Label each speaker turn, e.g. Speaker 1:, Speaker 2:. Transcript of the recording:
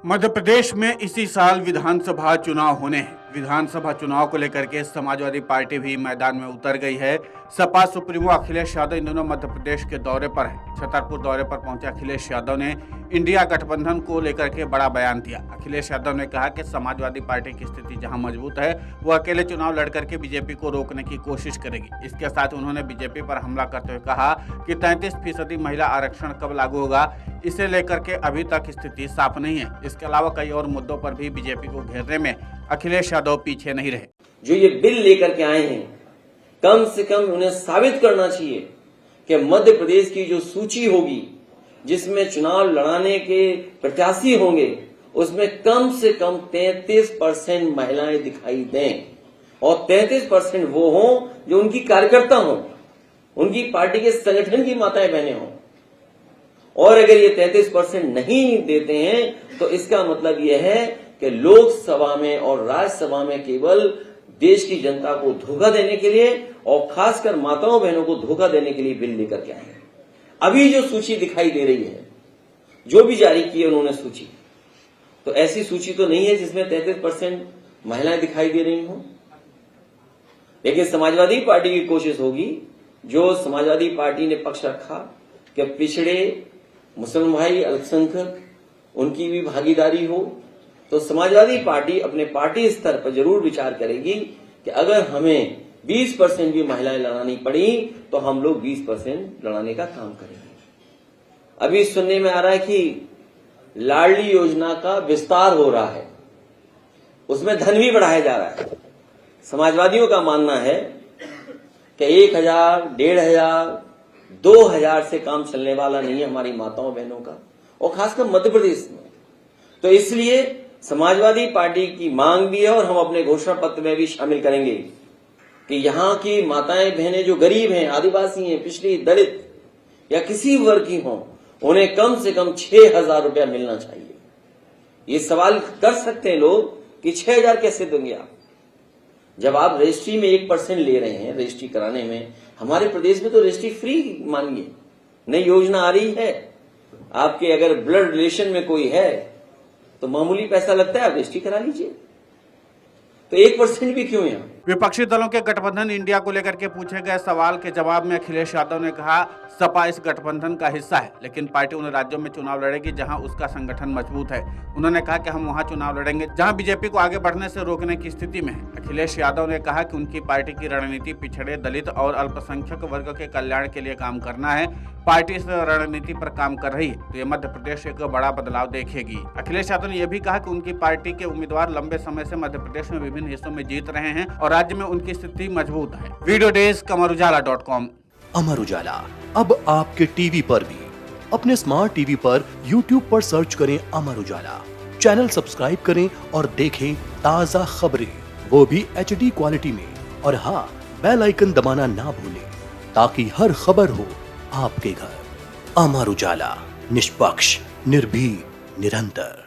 Speaker 1: मध्य प्रदेश में इसी साल विधानसभा चुनाव होने हैं। विधानसभा चुनाव को लेकर के समाजवादी पार्टी भी मैदान में उतर गई है। सपा सुप्रीमो अखिलेश यादव इन दिनों मध्य प्रदेश के दौरे पर है। छतरपुर दौरे पर पहुंचे अखिलेश यादव ने इंडिया गठबंधन को लेकर के बड़ा बयान दिया। अखिलेश यादव ने कहा कि समाजवादी पार्टी की स्थिति जहां मजबूत है, वो अकेले चुनाव लड़ करके बीजेपी को रोकने की कोशिश करेगी। इसके साथ उन्होंने बीजेपी पर हमला करते हुए कहा कि 33% महिला आरक्षण कब लागू होगा, इसे लेकर के अभी तक स्थिति साफ नहीं है। इसके अलावा कई और मुद्दों पर भी बीजेपी को घेरने में अखिलेश यादव पीछे नहीं रहे।
Speaker 2: जो ये बिल लेकर के आए हैं, कम से कम उन्हें साबित करना चाहिए कि मध्य प्रदेश की जो सूची होगी जिसमें चुनाव लड़ाने के प्रत्याशी होंगे, उसमें कम से कम 33% महिलाएं दिखाई दें और 33% वो हों जो उनकी कार्यकर्ता हों, उनकी पार्टी के संगठन की माताएं बहनें हों। और अगर ये 33% नहीं देते हैं तो इसका मतलब यह है कि लोकसभा में और राज्यसभा में केवल देश की जनता को धोखा देने के लिए और खासकर माताओं बहनों को धोखा देने के लिए बिल लेकर के आए हैं। अभी जो सूची दिखाई दे रही है, जो भी जारी की है उन्होंने सूची, तो ऐसी सूची तो नहीं है जिसमें 33% महिलाएं दिखाई दे रही हों। लेकिन समाजवादी पार्टी की कोशिश होगी, जो समाजवादी पार्टी ने पक्ष रखा कि पिछड़े मुसलमान भाई अल्पसंख्यक उनकी भी भागीदारी हो, तो समाजवादी पार्टी अपने पार्टी स्तर पर जरूर विचार करेगी कि अगर हमें 20% भी महिलाएं लड़ानी पड़ी तो हम लोग 20% लड़ाने का काम करेंगे। अभी सुनने में आ रहा है कि लाडली योजना का विस्तार हो रहा है, उसमें धन भी बढ़ाया जा रहा है। समाजवादियों का मानना है कि 1000, 1500, 2000 से काम चलने वाला नहीं है हमारी माताओं बहनों का, और खासकर मध्य प्रदेश में। तो इसलिए समाजवादी पार्टी की मांग भी है और हम अपने घोषणा पत्र में भी शामिल करेंगे कि यहां की माताएं बहनें जो गरीब हैं, आदिवासी हैं, पिछड़ी, दलित या किसी वर्ग की हों, उन्हें कम से कम 6000 रुपया मिलना चाहिए। ये सवाल कर सकते हैं लोग कि 6000 कैसे देंगे आप, जब आप रजिस्ट्री में 1% ले रहे हैं। रजिस्ट्री कराने में हमारे प्रदेश में तो रजिस्ट्री फ्री मानिए, नई योजना आ रही है। आपके अगर ब्लड रिलेशन में कोई है तो मामूली पैसा लगता है, आप रजिस्ट्री करा लीजिए। तो 1% भी क्यों यहां?
Speaker 1: विपक्षी दलों के गठबंधन इंडिया को लेकर के पूछे गए सवाल के जवाब में अखिलेश यादव ने कहा, सपा इस गठबंधन का हिस्सा है, लेकिन पार्टी उन राज्यों में चुनाव लड़ेगी जहां उसका संगठन मजबूत है। उन्होंने कहा कि हम वहां चुनाव लड़ेंगे जहां बीजेपी को आगे बढ़ने से रोकने की स्थिति में है। अखिलेश यादव ने कहा कि उनकी पार्टी की रणनीति पिछड़े, दलित और अल्पसंख्यक वर्ग के कल्याण के लिए काम करना है। पार्टी इस रणनीति पर काम कर रही है, तो ये मध्य प्रदेश एक बड़ा बदलाव देखेगी। अखिलेश यादव ने यह भी कहा कि उनकी पार्टी के उम्मीदवार लंबे समय से मध्य प्रदेश में विभिन्न हिस्सों में जीत रहे हैं और राज्य में उनकी स्थिति मजबूत है। Video desk अमरुजाला.com।
Speaker 3: अमर उजाला अब आपके टीवी पर भी। अपने स्मार्ट टीवी पर YouTube पर सर्च करें अमर उजाला, चैनल सब्सक्राइब करें और देखें ताजा खबरें, वो भी HD क्वालिटी में। और हाँ, बेल आइकन दबाना ना भूलें ताकि हर खबर हो आपके घर। अमर उजाला, निष्पक्ष, निर्भीक, निरंतर।